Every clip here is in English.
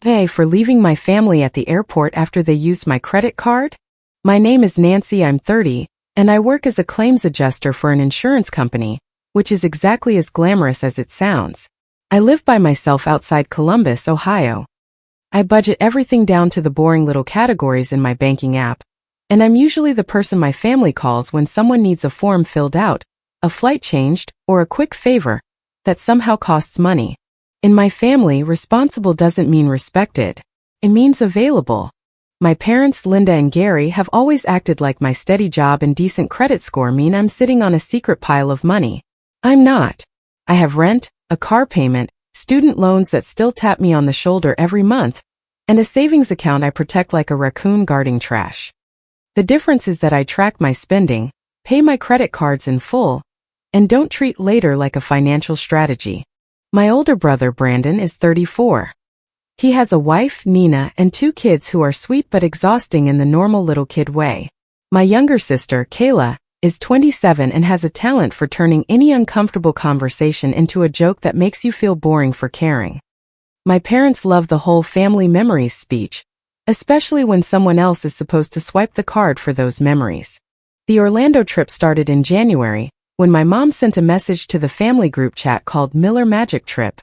pay for leaving my family at the airport after they used my credit card? My name is Nancy, I'm 30, and I work as a claims adjuster for an insurance company, which is exactly as glamorous as it sounds. I live by myself outside Columbus, Ohio. I budget everything down to the boring little categories in my banking app, and I'm usually the person my family calls when someone needs a form filled out, a flight changed, or a quick favor that somehow costs money. In my family, responsible doesn't mean respected. It means available. My parents, Linda and Gary, have always acted like my steady job and decent credit score mean I'm sitting on a secret pile of money. I'm not. I have rent, a car payment, student loans that still tap me on the shoulder every month, and a savings account I protect like a raccoon guarding trash. The difference is that I track my spending, pay my credit cards in full, and don't treat later like a financial strategy. My older brother, Brandon, is 34. He has a wife, Nina, and 2 kids who are sweet but exhausting in the normal little kid way. My younger sister, Kayla, is 27 and has a talent for turning any uncomfortable conversation into a joke that makes you feel boring for caring. My parents love the whole family memories speech, especially when someone else is supposed to swipe the card for those memories. The Orlando trip started in January, when my mom sent a message to the family group chat called Miller Magic Trip.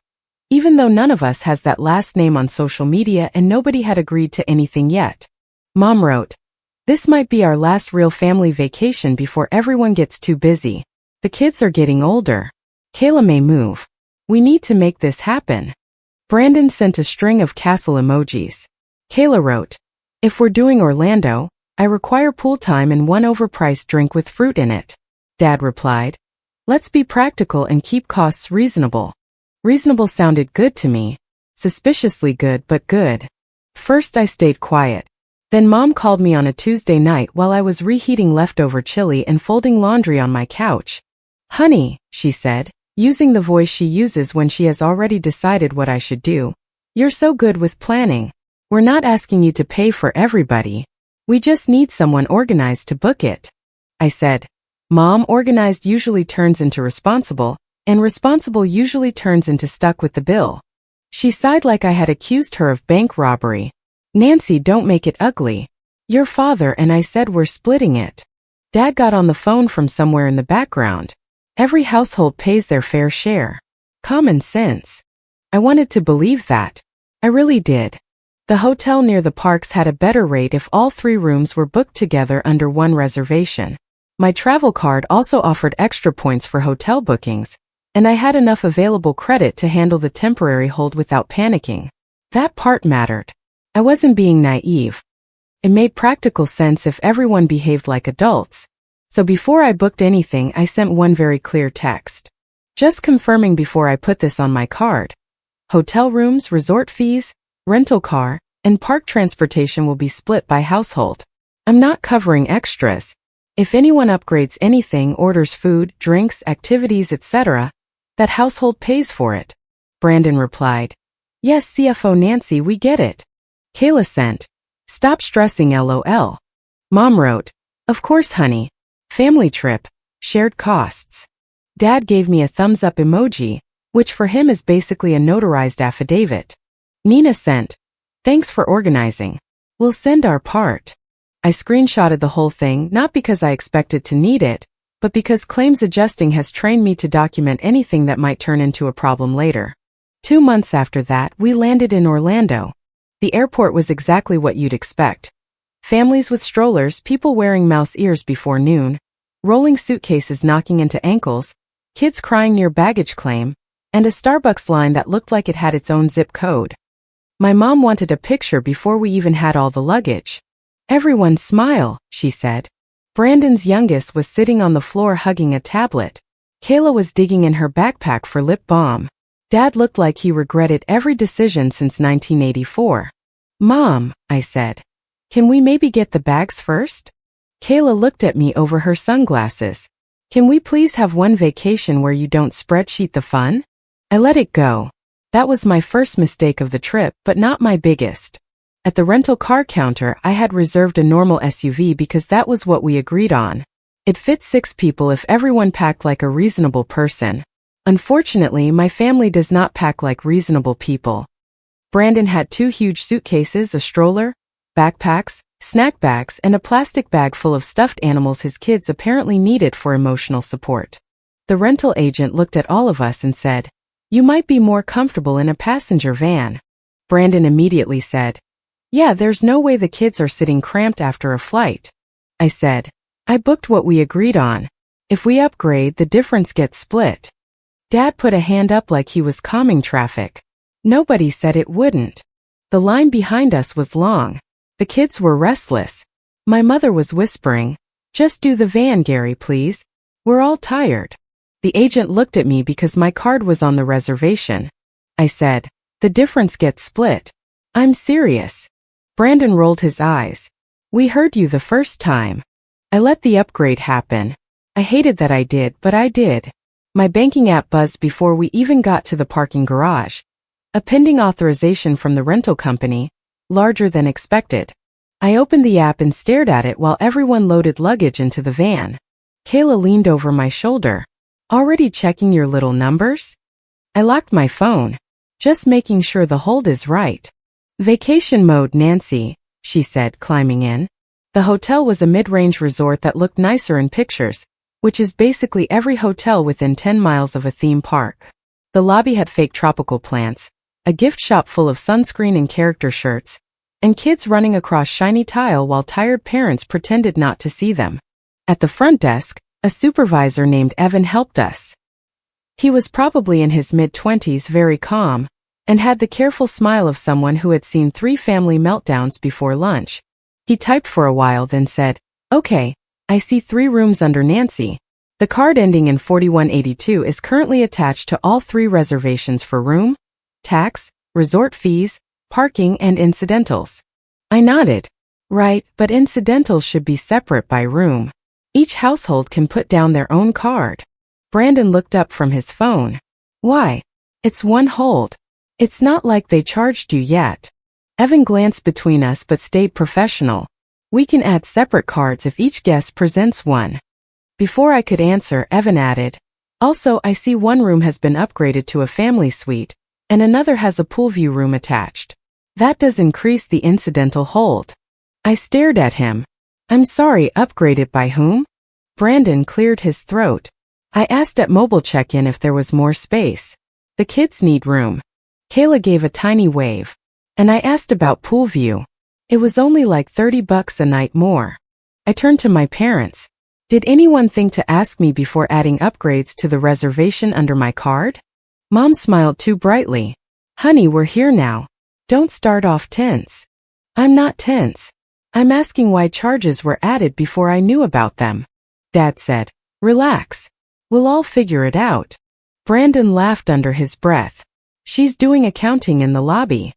Even though none of us has that last name on social media and nobody had agreed to anything yet. Mom wrote, "This might be our last real family vacation before everyone gets too busy. The kids are getting older. Kayla may move. We need to make this happen." Brandon sent a string of castle emojis. Kayla wrote, "If we're doing Orlando, I require pool time and one overpriced drink with fruit in it." Dad replied, "Let's be practical and keep costs reasonable." Reasonable sounded good to me. Suspiciously good, but good. First I stayed quiet. Then Mom called me on a Tuesday night while I was reheating leftover chili and folding laundry on my couch. "Honey," she said, using the voice she uses when she has already decided what I should do. "You're so good with planning. We're not asking you to pay for everybody. We just need someone organized to book it." I said, "Mom, organized usually turns into responsible, and responsible usually turns into stuck with the bill." She sighed like I had accused her of bank robbery. "Nancy, don't make it ugly. Your father and I said we're splitting it." Dad got on the phone from somewhere in the background. Every household pays their fair share. Common sense. I wanted to believe that. I really did. The hotel near the parks had a better rate if all 3 rooms were booked together under one reservation. My travel card also offered extra points for hotel bookings, and I had enough available credit to handle the temporary hold without panicking. That part mattered. I wasn't being naive. It made practical sense if everyone behaved like adults. So before I booked anything, I sent one very clear text. Just confirming before I put this on my card. Hotel rooms, resort fees, rental car, and park transportation will be split by household. I'm not covering extras. If anyone upgrades anything, orders food, drinks, activities, etc., that household pays for it. Brandon replied, "Yes, CFO Nancy, we get it." Kayla sent, "Stop stressing, LOL." Mom wrote, "Of course, honey. Family trip, shared costs." Dad gave me a thumbs up emoji, which for him is basically a notarized affidavit. Nina sent, "Thanks for organizing. We'll send our part." I screenshotted the whole thing not because I expected to need it, but because claims adjusting has trained me to document anything that might turn into a problem later. 2 months after that, we landed in Orlando. The airport was exactly what you'd expect. Families with strollers, people wearing mouse ears before noon, rolling suitcases knocking into ankles, kids crying near baggage claim, and a Starbucks line that looked like it had its own zip code. My mom wanted a picture before we even had all the luggage. "Everyone smile," she said. Brandon's youngest was sitting on the floor hugging a tablet. Kayla was digging in her backpack for lip balm. Dad looked like he regretted every decision since 1984. "Mom," I said, "can we maybe get the bags first?" Kayla looked at me over her sunglasses. "Can we please have one vacation where you don't spreadsheet the fun?" I let it go. That was my first mistake of the trip, but not my biggest. At the rental car counter, I had reserved a normal SUV because that was what we agreed on. It fit 6 people if everyone packed like a reasonable person. Unfortunately, my family does not pack like reasonable people. Brandon had 2 huge suitcases, a stroller, backpacks, snack bags, and a plastic bag full of stuffed animals his kids apparently needed for emotional support. The rental agent looked at all of us and said, "You might be more comfortable in a passenger van." Brandon immediately said, "Yeah, there's no way the kids are sitting cramped after a flight." I said, "I booked what we agreed on. If we upgrade, the difference gets split." Dad put a hand up like he was calming traffic. Nobody said it wouldn't. The line behind us was long. The kids were restless. My mother was whispering, "Just do the van, Gary, please. We're all tired." The agent looked at me because my card was on the reservation. I said, "The difference gets split. I'm serious." Brandon rolled his eyes. "We heard you the first time." I let the upgrade happen. I hated that I did, but I did. My banking app buzzed before we even got to the parking garage. A pending authorization from the rental company, larger than expected. I opened the app and stared at it while everyone loaded luggage into the van. Kayla leaned over my shoulder. "Already checking your little numbers?" I locked my phone. "Just making sure the hold is right." "Vacation mode, Nancy," she said, climbing in. The hotel was a mid-range resort that looked nicer in pictures, which is basically every hotel within 10 miles of a theme park. The lobby had fake tropical plants, a gift shop full of sunscreen and character shirts, and kids running across shiny tile while tired parents pretended not to see them. At the front desk, a supervisor named Evan helped us. He was probably in his mid-20s, very calm, and had the careful smile of someone who had seen 3 family meltdowns before lunch. He typed for a while, then said, "Okay, I see 3 rooms under Nancy. The card ending in 4182 is currently attached to all 3 reservations for room, tax, resort fees, parking, and incidentals." I nodded. "Right, but incidentals should be separate by room. Each household can put down their own card." Brandon looked up from his phone. "Why? It's one hold. It's not like they charged you yet." Evan glanced between us but stayed professional. "We can add separate cards if each guest presents one." Before I could answer, Evan added, "Also, I see one room has been upgraded to a family suite, and another has a pool view room attached. That does increase the incidental hold." I stared at him. "I'm sorry, upgraded by whom?" Brandon cleared his throat. "I asked at mobile check-in if there was more space. The kids need room." Kayla gave a tiny wave. "And I asked about pool view. It was only like $30 a night more." I turned to my parents. "Did anyone think to ask me before adding upgrades to the reservation under my card?" Mom smiled too brightly. "Honey, we're here now. Don't start off tense." "I'm not tense. I'm asking why charges were added before I knew about them." Dad said, "Relax. We'll all figure it out." Brandon laughed under his breath. "She's doing accounting in the lobby."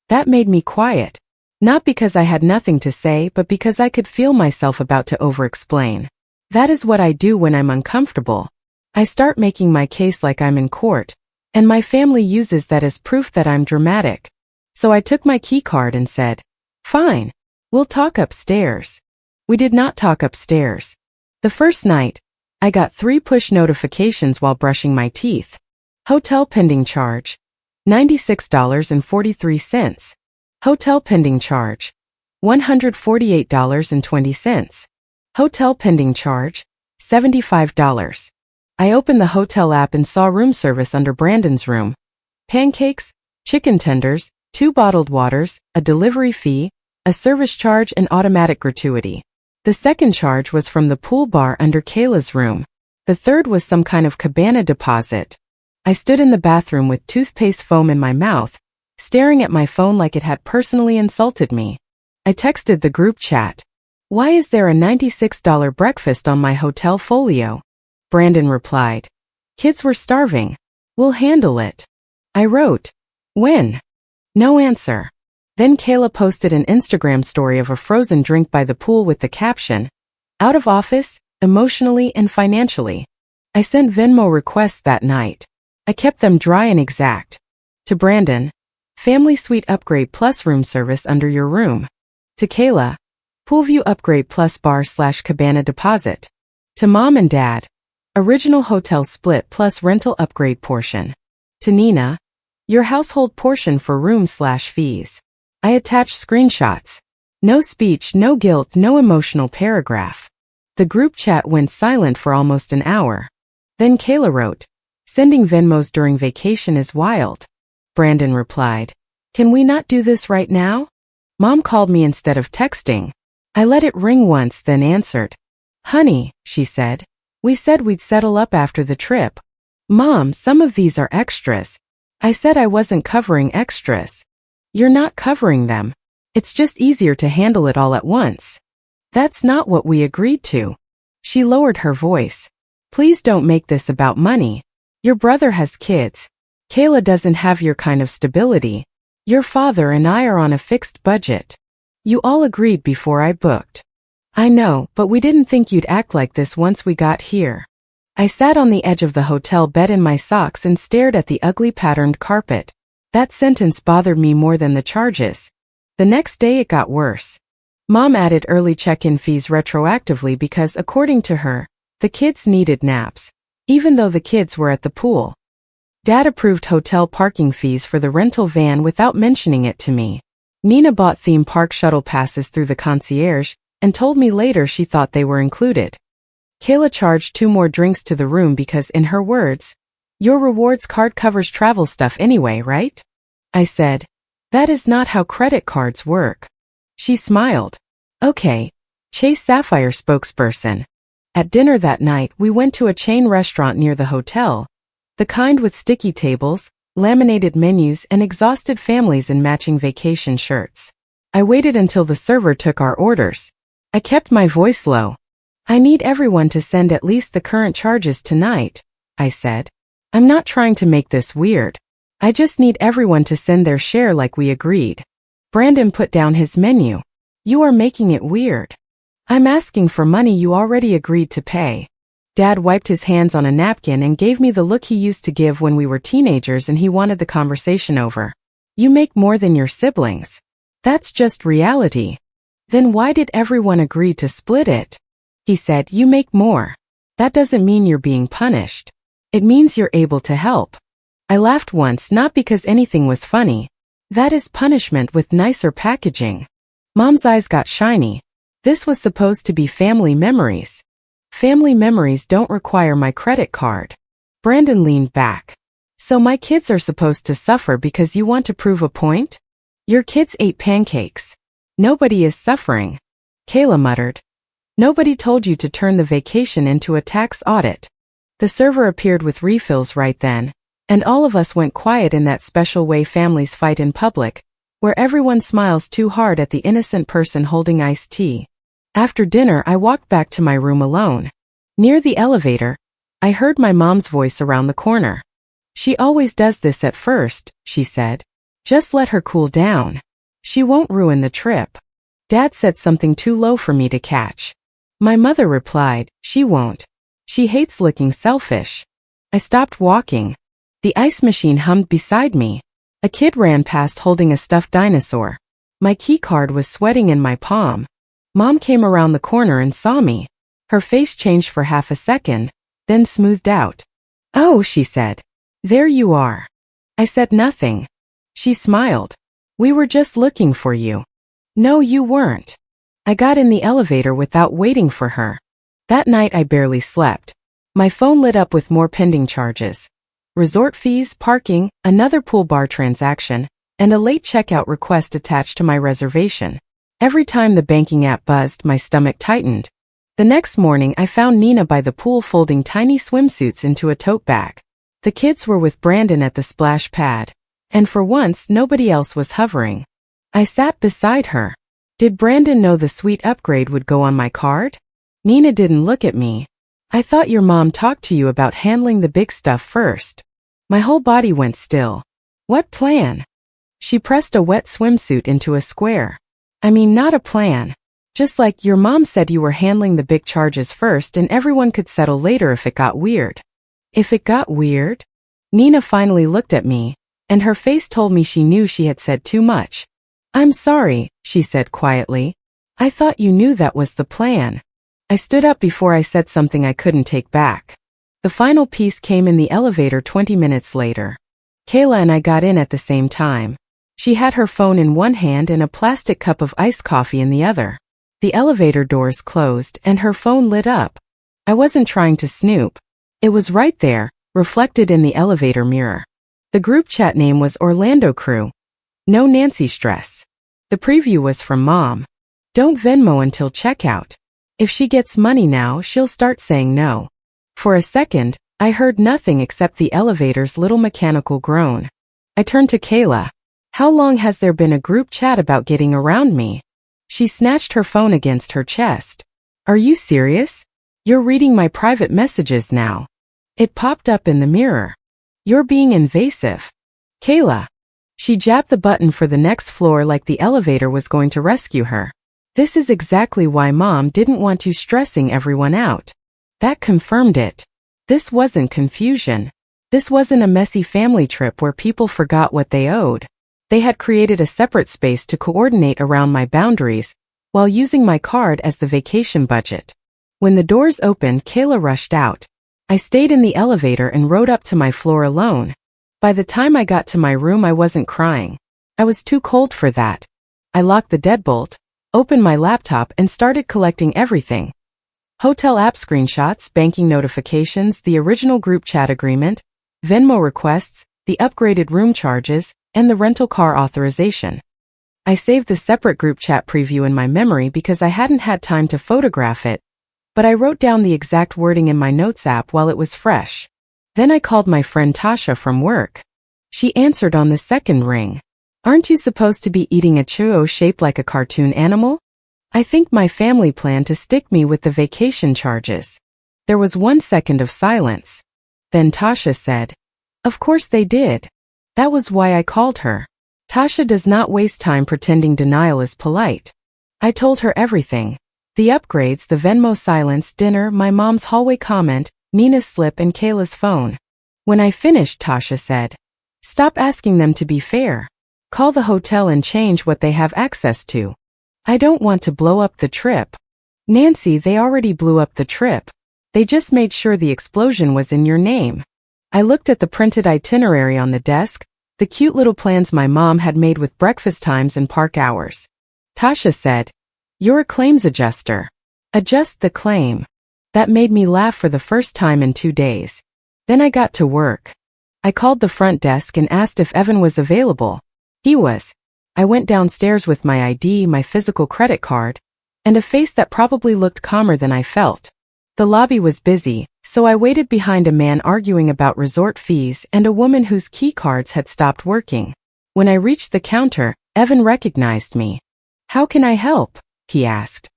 That made me quiet. Not because I had nothing to say, but because I could feel myself about to over-explain. That is what I do when I'm uncomfortable. I start making my case like I'm in court, and my family uses that as proof that I'm dramatic. So I took my key card and said, "Fine, we'll talk upstairs." We did not talk upstairs. The first night, I got 3 push notifications while brushing my teeth. Hotel pending charge, $96.43. Hotel pending charge, $148.20. Hotel pending charge, $75. I opened the hotel app and saw room service under Brandon's room. Pancakes, chicken tenders, 2 bottled waters, a delivery fee, a service charge, and automatic gratuity. The second charge was from the pool bar under Kayla's room. The third was some kind of cabana deposit. I stood in the bathroom with toothpaste foam in my mouth, staring at my phone like it had personally insulted me. I texted the group chat. "Why is there a $96 breakfast on my hotel folio?" Brandon replied, "Kids were starving. We'll handle it." I wrote, "When?" No answer. Then Kayla posted an Instagram story of a frozen drink by the pool with the caption, "Out of office, emotionally and financially." I sent Venmo requests that night. I kept them dry and exact. To Brandon, family suite upgrade plus room service under your room. To Kayla, pool view upgrade plus bar/cabana deposit. To Mom and Dad, original hotel split plus rental upgrade portion. To Nina, Your household portion for room/fees. I attached screenshots. No speech, no guilt, no emotional paragraph. The group chat went silent for almost an hour. Then Kayla wrote, "Sending Venmos during vacation is wild." Brandon replied, "Can we not do this right now?" Mom called me instead of texting. I let it ring once, then answered. "Honey," she said, "we said we'd settle up after the trip." "Mom, some of these are extras." I said I wasn't covering extras. "You're not covering them. It's just easier to handle it all at once." "That's not what we agreed to." She lowered her voice. "Please don't make this about money. Your brother has kids. Kayla doesn't have your kind of stability. Your father and I are on a fixed budget. You all agreed before I booked." "I know, but we didn't think you'd act like this once we got here." I sat on the edge of the hotel bed in my socks and stared at the ugly patterned carpet. That sentence bothered me more than the charges. The next day it got worse. Mom added early check-in fees retroactively because, according to her, the kids needed naps, even though the kids were at the pool. Dad approved hotel parking fees for the rental van without mentioning it to me. Nina bought theme park shuttle passes through the concierge and told me later she thought they were included. Kayla charged 2 more drinks to the room because, in her words, "Your rewards card covers travel stuff anyway, right?" I said, "That is not how credit cards work." She smiled. "Okay." Chase Sapphire spokesperson. At dinner that night, we went to a chain restaurant near the hotel, the kind with sticky tables, laminated menus, and exhausted families in matching vacation shirts. I waited until the server took our orders. I kept my voice low. "I need everyone to send at least the current charges tonight," I said. "I'm not trying to make this weird. I just need everyone to send their share like we agreed." Brandon put down his menu. "You are making it weird. I'm asking for money you already agreed to pay." Dad wiped his hands on a napkin and gave me the look he used to give when we were teenagers and he wanted the conversation over. "You make more than your siblings. That's just reality." "Then why did everyone agree to split it?" He said, "You make more. That doesn't mean you're being punished. It means you're able to help." I laughed once, not because anything was funny. That is punishment with nicer packaging. Mom's eyes got shiny. This was supposed to be family memories. Family memories don't require my credit card. Brandon leaned back. "So my kids are supposed to suffer because you want to prove a point? Your kids ate pancakes. Nobody is suffering." Kayla muttered. "Nobody told you to turn the vacation into a tax audit." The server appeared with refills right then, and all of us went quiet in that special way families fight in public, where everyone smiles too hard at the innocent person holding iced tea. After dinner, I walked back to my room alone. Near the elevator, I heard my mom's voice around the corner. "She always does this at first," she said. "Just let her cool down. She won't ruin the trip." Dad said something too low for me to catch. My mother replied, "She won't. She hates looking selfish." I stopped walking. The ice machine hummed beside me. A kid ran past holding a stuffed dinosaur. My key card was sweating in my palm. Mom came around the corner and saw me. Her face changed for half a second, then smoothed out. "Oh," she said. "There you are." I said nothing. She smiled. "We were just looking for you." "No, you weren't." I got in the elevator without waiting for her. That night I barely slept. My phone lit up with more pending charges. Resort fees, parking, another pool bar transaction, and a late checkout request attached to my reservation. Every time the banking app buzzed, my stomach tightened. The next morning I found Nina by the pool folding tiny swimsuits into a tote bag. The kids were with Brandon at the splash pad, and for once nobody else was hovering. I sat beside her. Did Brandon know the suite upgrade would go on my card? Nina didn't look at me. "I thought your mom talked to you about handling the big stuff first." My whole body went still. "What plan?" She pressed a wet swimsuit into a square. "I mean, not a plan. Just like your mom said you were handling the big charges first and everyone could settle later if it got weird." "If it got weird?" Nina finally looked at me, and her face told me she knew she had said too much. "I'm sorry," she said quietly. "I thought you knew that was the plan." I stood up before I said something I couldn't take back. The final piece came in the elevator 20 minutes later. Kayla and I got in at the same time. She had her phone in one hand and a plastic cup of iced coffee in the other. The elevator doors closed and her phone lit up. I wasn't trying to snoop. It was right there, reflected in the elevator mirror. The group chat name was Orlando Crew. No Nancy stress. The preview was from Mom. Don't Venmo until checkout. If she gets money now, she'll start saying no. For a second, I heard nothing except the elevator's little mechanical groan. I turned to Kayla. How long has there been a group chat about getting around me? She snatched her phone against her chest. Are you serious? You're reading my private messages now. It popped up in the mirror. You're being invasive. Kayla. She jabbed the button for the next floor like the elevator was going to rescue her. This is exactly why Mom didn't want you stressing everyone out. That confirmed it. This wasn't confusion. This wasn't a messy family trip where people forgot what they owed. They had created a separate space to coordinate around my boundaries, while using my card as the vacation budget. When the doors opened, Kayla rushed out. I stayed in the elevator and rode up to my floor alone. By the time I got to my room, I wasn't crying. I was too cold for that. I locked the deadbolt, opened my laptop and started collecting everything. Hotel app screenshots, banking notifications, the original group chat agreement, Venmo requests, the upgraded room charges, and the rental car authorization. I saved the separate group chat preview in my memory because I hadn't had time to photograph it, but I wrote down the exact wording in my notes app while it was fresh. Then I called my friend Tasha from work. She answered on the second ring. Aren't you supposed to be eating a churro shaped like a cartoon animal? I think my family planned to stick me with the vacation charges. There was 1 second of silence. Then Tasha said, Of course they did. That was why I called her. Tasha does not waste time pretending denial is polite. I told her everything. The upgrades, the Venmo silence, dinner, my mom's hallway comment, Nina's slip and Kayla's phone. When I finished, Tasha said, Stop asking them to be fair. Call the hotel and change what they have access to. I don't want to blow up the trip. Nancy, they already blew up the trip. They just made sure the explosion was in your name. I looked at the printed itinerary on the desk, the cute little plans my mom had made with breakfast times and park hours. Tasha said, You're a claims adjuster. Adjust the claim. That made me laugh for the first time in 2 days. Then I got to work. I called the front desk and asked if Evan was available. He was. I went downstairs with my ID, my physical credit card, and a face that probably looked calmer than I felt. The lobby was busy, so I waited behind a man arguing about resort fees and a woman whose key cards had stopped working. When I reached the counter, Evan recognized me. How can I help? He asked.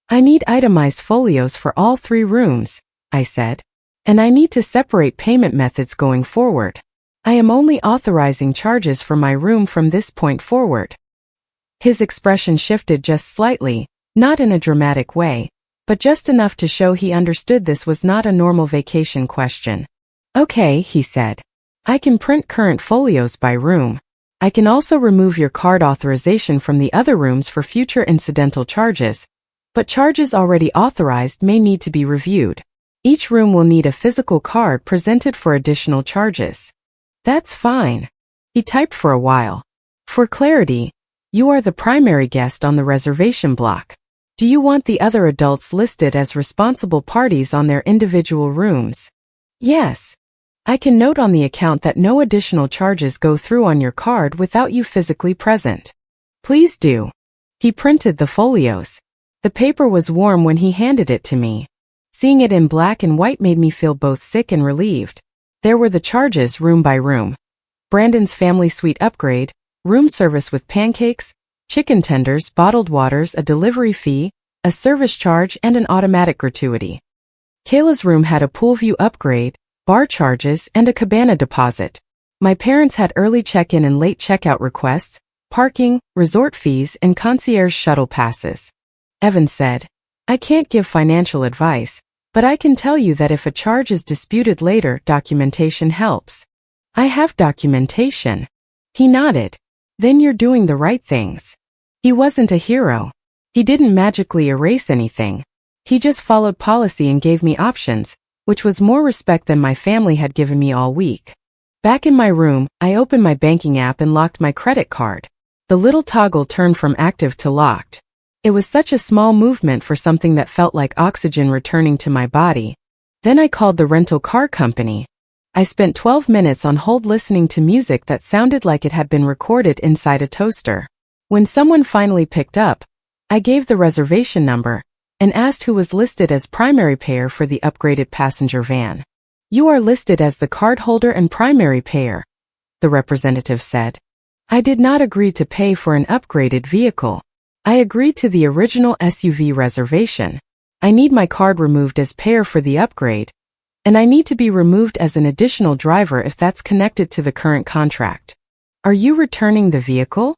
I need itemized folios for all 3 rooms, I said. And I need to separate payment methods going forward. I am only authorizing charges for my room from this point forward. His expression shifted just slightly, not in a dramatic way, but just enough to show he understood this was not a normal vacation question. Okay, he said. I can print current folios by room. I can also remove your card authorization from the other rooms for future incidental charges, but charges already authorized may need to be reviewed. Each room will need a physical card presented for additional charges. That's fine. He typed for a while. For clarity, you are the primary guest on the reservation block. Do you want the other adults listed as responsible parties on their individual rooms? Yes. I can note on the account that no additional charges go through on your card without you physically present. Please do. He printed the folios. The paper was warm when he handed it to me. Seeing it in black and white made me feel both sick and relieved. There were the charges room by room. Brandon's family suite upgrade, room service with pancakes, chicken tenders, bottled waters, a delivery fee, a service charge, and an automatic gratuity. Kayla's room had a pool view upgrade, bar charges, and a cabana deposit. My parents had early check-in and late checkout requests, parking, resort fees, and concierge shuttle passes. Evan said, I can't give financial advice, but I can tell you that if a charge is disputed later, documentation helps. I have documentation. He nodded. Then you're doing the right things. He wasn't a hero. He didn't magically erase anything. He just followed policy and gave me options, which was more respect than my family had given me all week. Back in my room, I opened my banking app and locked my credit card. The little toggle turned from active to locked. It was such a small movement for something that felt like oxygen returning to my body. Then I called the rental car company. I spent 12 minutes on hold listening to music that sounded like it had been recorded inside a toaster. When someone finally picked up, I gave the reservation number and asked who was listed as primary payer for the upgraded passenger van. "You are listed as the cardholder and primary payer," the representative said. "I did not agree to pay for an upgraded vehicle. I agreed to the original SUV reservation. I need my card removed as payer for the upgrade, and I need to be removed as an additional driver if that's connected to the current contract. Are you returning the vehicle?"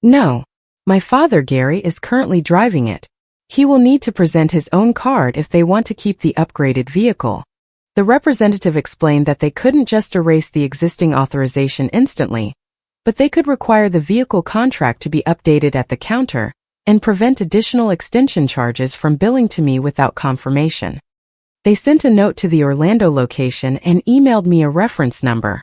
"No. My father, Gary, is currently driving it. He will need to present his own card if they want to keep the upgraded vehicle." The representative explained that they couldn't just erase the existing authorization instantly, but they could require the vehicle contract to be updated at the counter and prevent additional extension charges from billing to me without confirmation. They sent a note to the Orlando location and emailed me a reference number.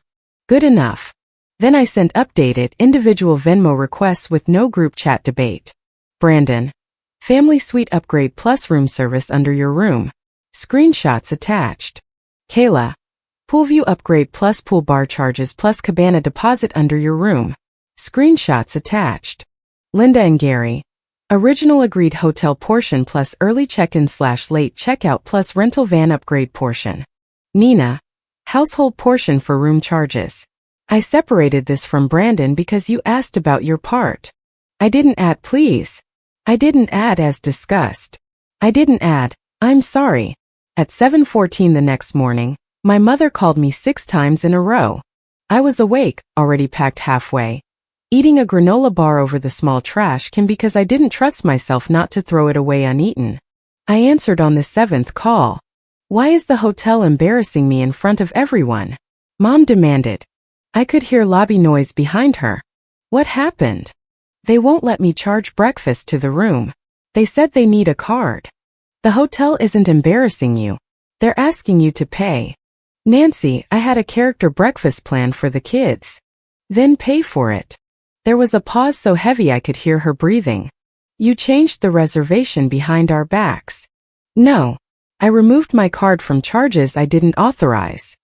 Good enough. Then I sent updated individual Venmo requests with no group chat debate. Brandon. Family Suite Upgrade Plus Room Service under your room. Screenshots attached. Kayla. Poolview Upgrade Plus Pool Bar Charges plus Cabana Deposit under your room. Screenshots attached. Linda and Gary. Original agreed hotel portion plus early check-in/late checkout plus rental van upgrade portion. Nina. Household portion for room charges. I separated this from Brandon because you asked about your part. I didn't add please. I didn't add as discussed. I didn't add, I'm sorry. At 7:14 the next morning, my mother called me 6 times in a row. I was awake, already packed halfway, eating a granola bar over the small trash can because I didn't trust myself not to throw it away uneaten. I answered on the 7th call. Why is the hotel embarrassing me in front of everyone? Mom demanded. I could hear lobby noise behind her. What happened? They won't let me charge breakfast to the room. They said they need a card. The hotel isn't embarrassing you. They're asking you to pay. Nancy, I had a character breakfast plan for the kids. Then pay for it. There was a pause so heavy I could hear her breathing. You changed the reservation behind our backs. No. I removed my card from charges I didn't authorize.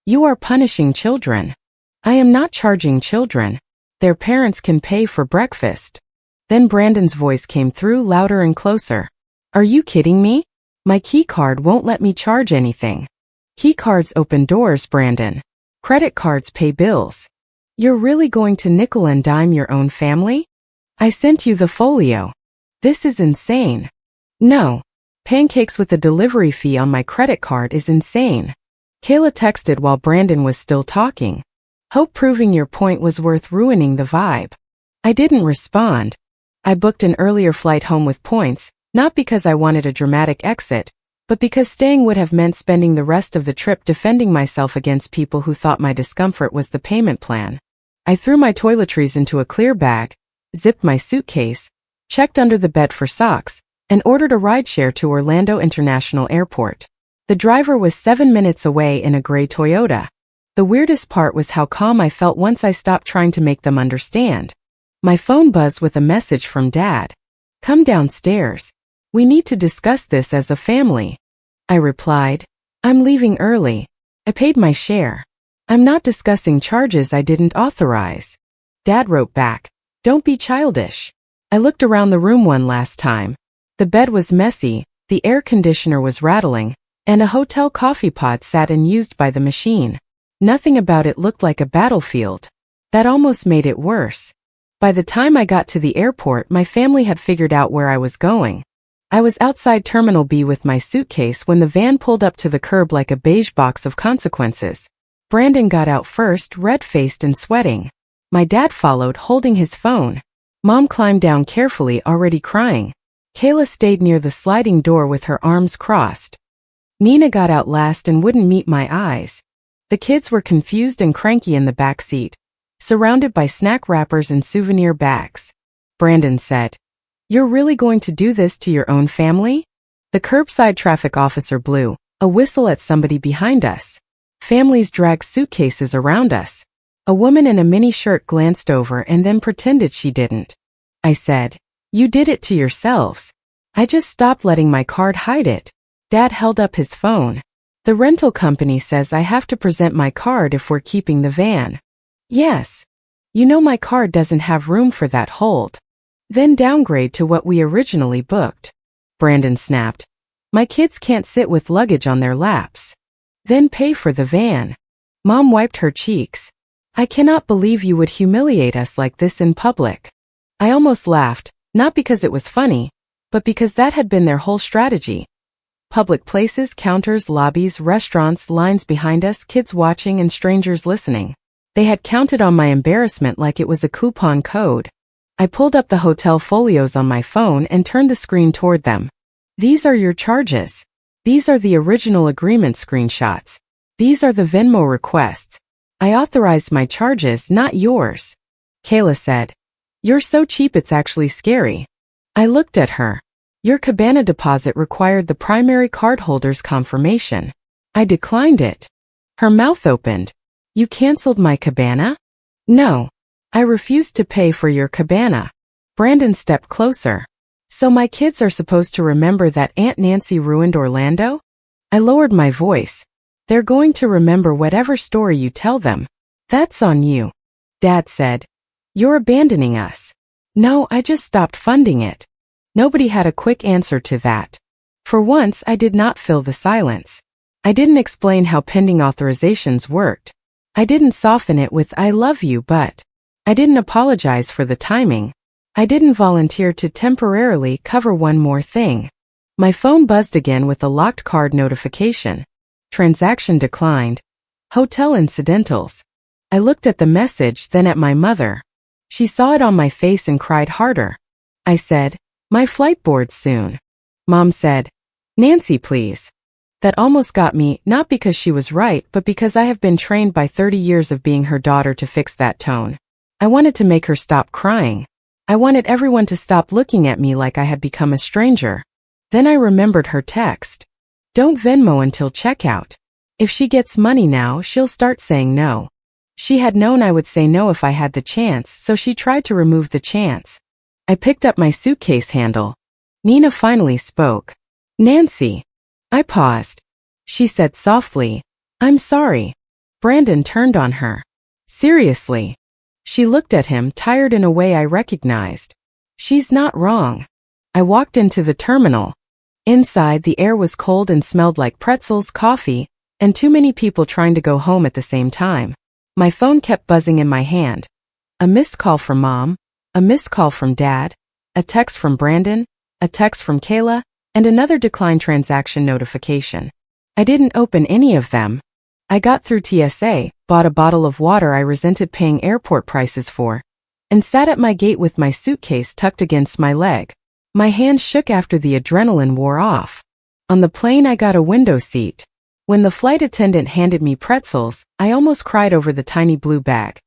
You are punishing children. I am not charging children. Their parents can pay for breakfast. Then Brandon's voice came through louder and closer. Are you kidding me? My key card won't let me charge anything. Key cards open doors, Brandon. Credit cards pay bills. You're really going to nickel and dime your own family? I sent you the folio. This is insane. No. Pancakes with a delivery fee on my credit card is insane. Kayla texted while Brandon was still talking. Hope proving your point was worth ruining the vibe. I didn't respond. I booked an earlier flight home with points, not because I wanted a dramatic exit, but because staying would have meant spending the rest of the trip defending myself against people who thought my discomfort was the payment plan. I threw my toiletries into a clear bag, zipped my suitcase, checked under the bed for socks, and ordered a rideshare to Orlando International Airport. The driver was 7 minutes away in a gray Toyota. The weirdest part was how calm I felt once I stopped trying to make them understand. My phone buzzed with a message from Dad. Come downstairs. We need to discuss this as a family. I replied. I'm leaving early. I paid my share. I'm not discussing charges I didn't authorize. Dad wrote back. Don't be childish. I looked around the room one last time. The bed was messy, the air conditioner was rattling, and a hotel coffee pot sat unused by the machine. Nothing about it looked like a battlefield. That almost made it worse. By the time I got to the airport, my family had figured out where I was going. I was outside Terminal B with my suitcase when the van pulled up to the curb like a beige box of consequences. Brandon got out first, red-faced and sweating. My dad followed, holding his phone. Mom climbed down carefully, already crying. Kayla stayed near the sliding door with her arms crossed. Nina got out last and wouldn't meet my eyes. The kids were confused and cranky in the back seat, surrounded by snack wrappers and souvenir bags. Brandon said, You're really going to do this to your own family? The curbside traffic officer blew a whistle at somebody behind us. Families dragged suitcases around us. A woman in a mini shirt glanced over and then pretended she didn't. I said, "You did it to yourselves. I just stopped letting my card hide it." Dad held up his phone. "The rental company says I have to present my card if we're keeping the van." "Yes. You know my card doesn't have room for that hold." "Then downgrade to what we originally booked." Brandon snapped. "My kids can't sit with luggage on their laps." "Then pay for the van." Mom wiped her cheeks. "I cannot believe you would humiliate us like this in public." I almost laughed, not because it was funny, but because that had been their whole strategy. Public places, counters, lobbies, restaurants, lines behind us, kids watching and strangers listening. They had counted on my embarrassment like it was a coupon code. I pulled up the hotel folios on my phone and turned the screen toward them. "These are your charges. These are the original agreement screenshots. These are the Venmo requests. I authorized my charges, not yours." Kayla said, "You're so cheap it's actually scary." I looked at her. "Your Cabana deposit required the primary cardholder's confirmation. I declined it." Her mouth opened. "You canceled my Cabana?" "No. I refused to pay for your Cabana." Brandon stepped closer. "So my kids are supposed to remember that Aunt Nancy ruined Orlando?" I lowered my voice. "They're going to remember whatever story you tell them. That's on you." Dad said, "You're abandoning us." "No, I just stopped funding it." Nobody had a quick answer to that. For once, I did not fill the silence. I didn't explain how pending authorizations worked. I didn't soften it with "I love you," but I didn't apologize for the timing. I didn't volunteer to temporarily cover one more thing. My phone buzzed again with a locked card notification. Transaction declined. Hotel incidentals. I looked at the message, then at my mother. She saw it on my face and cried harder. I said, "My flight boards soon." Mom said, "Nancy, please." That almost got me, not because she was right, but because I have been trained by 30 years of being her daughter to fix that tone. I wanted to make her stop crying. I wanted everyone to stop looking at me like I had become a stranger. Then I remembered her text. "Don't Venmo until checkout. If she gets money now, she'll start saying no." She had known I would say no if I had the chance, so she tried to remove the chance. I picked up my suitcase handle. Nina finally spoke. "Nancy." I paused. She said softly, "I'm sorry." Brandon turned on her. "Seriously?" She looked at him, tired in a way I recognized. "She's not wrong." I walked into the terminal. Inside, the air was cold and smelled like pretzels, coffee, and too many people trying to go home at the same time. My phone kept buzzing in my hand. A missed call from Mom, a missed call from Dad, a text from Brandon, a text from Kayla, and another declined transaction notification. I didn't open any of them. I got through TSA, bought a bottle of water I resented paying airport prices for, and sat at my gate with my suitcase tucked against my leg. My hands shook after the adrenaline wore off. On the plane, I got a window seat. When the flight attendant handed me pretzels, I almost cried over the tiny blue bag.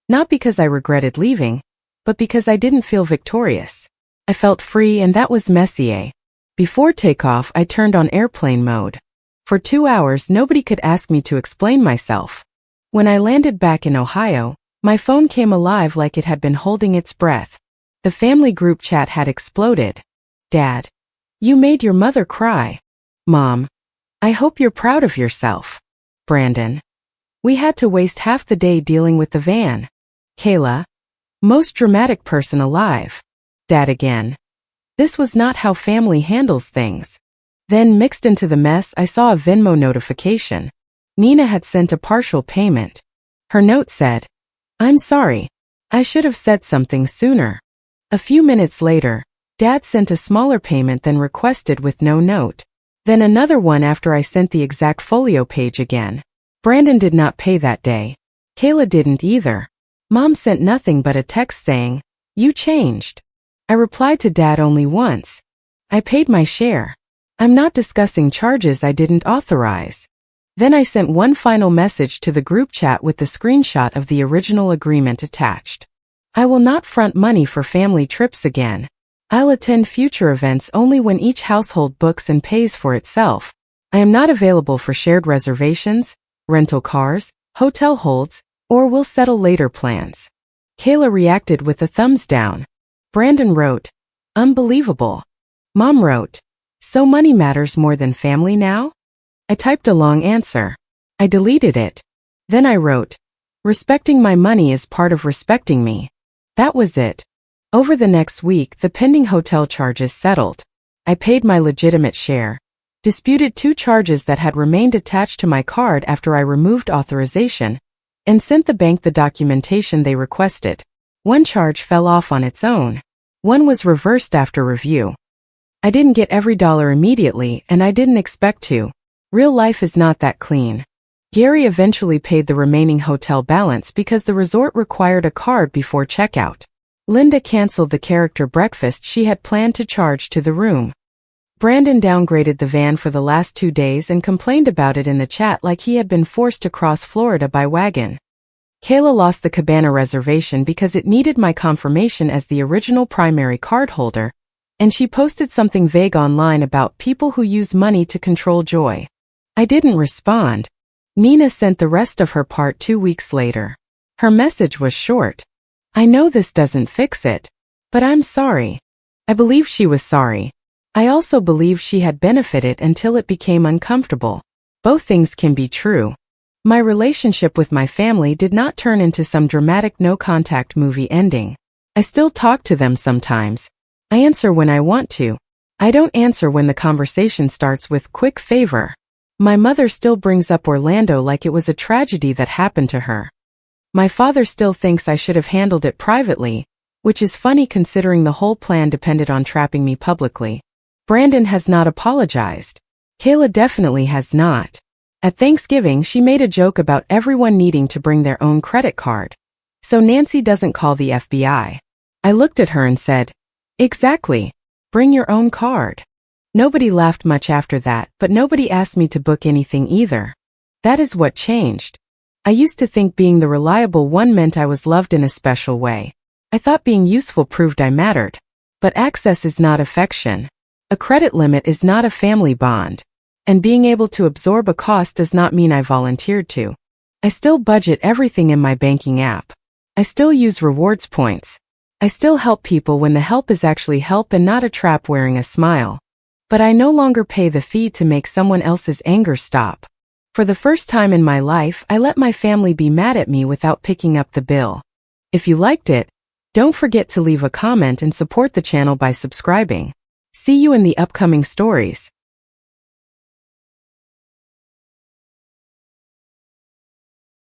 Not because I regretted leaving, but because I didn't feel victorious. I felt free, and that was Messier. Before takeoff, I turned on airplane mode. For 2 hours, nobody could ask me to explain myself. When I landed back in Ohio, my phone came alive like it had been holding its breath. The family group chat had exploded. "Dad, you made your mother cry." "Mom, I hope you're proud of yourself." Brandon, "We had to waste half the day dealing with the van." Kayla, "Most dramatic person alive." Dad again, "This was not how family handles things." Then, mixed into the mess, I saw a Venmo notification. Nina had sent a partial payment. Her note said, "I'm sorry. I should have said something sooner." A few minutes later, Dad sent a smaller payment than requested with no note. Then another one after I sent the exact folio page again. Brandon did not pay that day. Kayla didn't either. Mom sent nothing but a text saying, "You changed." I replied to Dad only once. I paid my share. I'm not discussing charges I didn't authorize. Then I sent one final message to the group chat with the screenshot of the original agreement attached. I will not front money for family trips again. I'll attend future events only when each household books and pays for itself. I am not available for shared reservations, rental cars, hotel holds, or we'll settle later plans. Kayla reacted with a thumbs down. Brandon wrote, unbelievable. Mom wrote, so money matters more than family now? I typed a long answer. I deleted it. Then I wrote, respecting my money is part of respecting me. That was it. Over the next week, the pending hotel charges settled. I paid my legitimate share, disputed 2 charges that had remained attached to my card after I removed authorization, and sent the bank the documentation they requested. 1 charge fell off on its own. 1 was reversed after review. I didn't get every dollar immediately, and I didn't expect to. Real life is not that clean. Gary eventually paid the remaining hotel balance because the resort required a card before checkout. Linda canceled the character breakfast she had planned to charge to the room. Brandon downgraded the van for the last 2 days and complained about it in the chat like he had been forced to cross Florida by wagon. Kayla lost the Cabana reservation because it needed my confirmation as the original primary card holder, and she posted something vague online about people who use money to control joy. I didn't respond. Nina sent the rest of her part 2 weeks later. Her message was short. I know this doesn't fix it, but I'm sorry. I believe she was sorry. I also believe she had benefited until it became uncomfortable. Both things can be true. My relationship with my family did not turn into some dramatic no-contact movie ending. I still talk to them sometimes. I answer when I want to. I don't answer when the conversation starts with quick favor. My mother still brings up Orlando like it was a tragedy that happened to her. My father still thinks I should have handled it privately, which is funny considering the whole plan depended on trapping me publicly. Brandon has not apologized. Kayla definitely has not. At Thanksgiving, she made a joke about everyone needing to bring their own credit card. So Nancy doesn't call the FBI. I looked at her and said, exactly. Bring your own card. Nobody laughed much after that, but nobody asked me to book anything either. That is what changed. I used to think being the reliable one meant I was loved in a special way. I thought being useful proved I mattered. But access is not affection. A credit limit is not a family bond. And being able to absorb a cost does not mean I volunteered to. I still budget everything in my banking app. I still use rewards points. I still help people when the help is actually help and not a trap wearing a smile. But I no longer pay the fee to make someone else's anger stop. For the first time in my life, I let my family be mad at me without picking up the bill. If you liked it, don't forget to leave a comment and support the channel by subscribing. See you in the upcoming stories.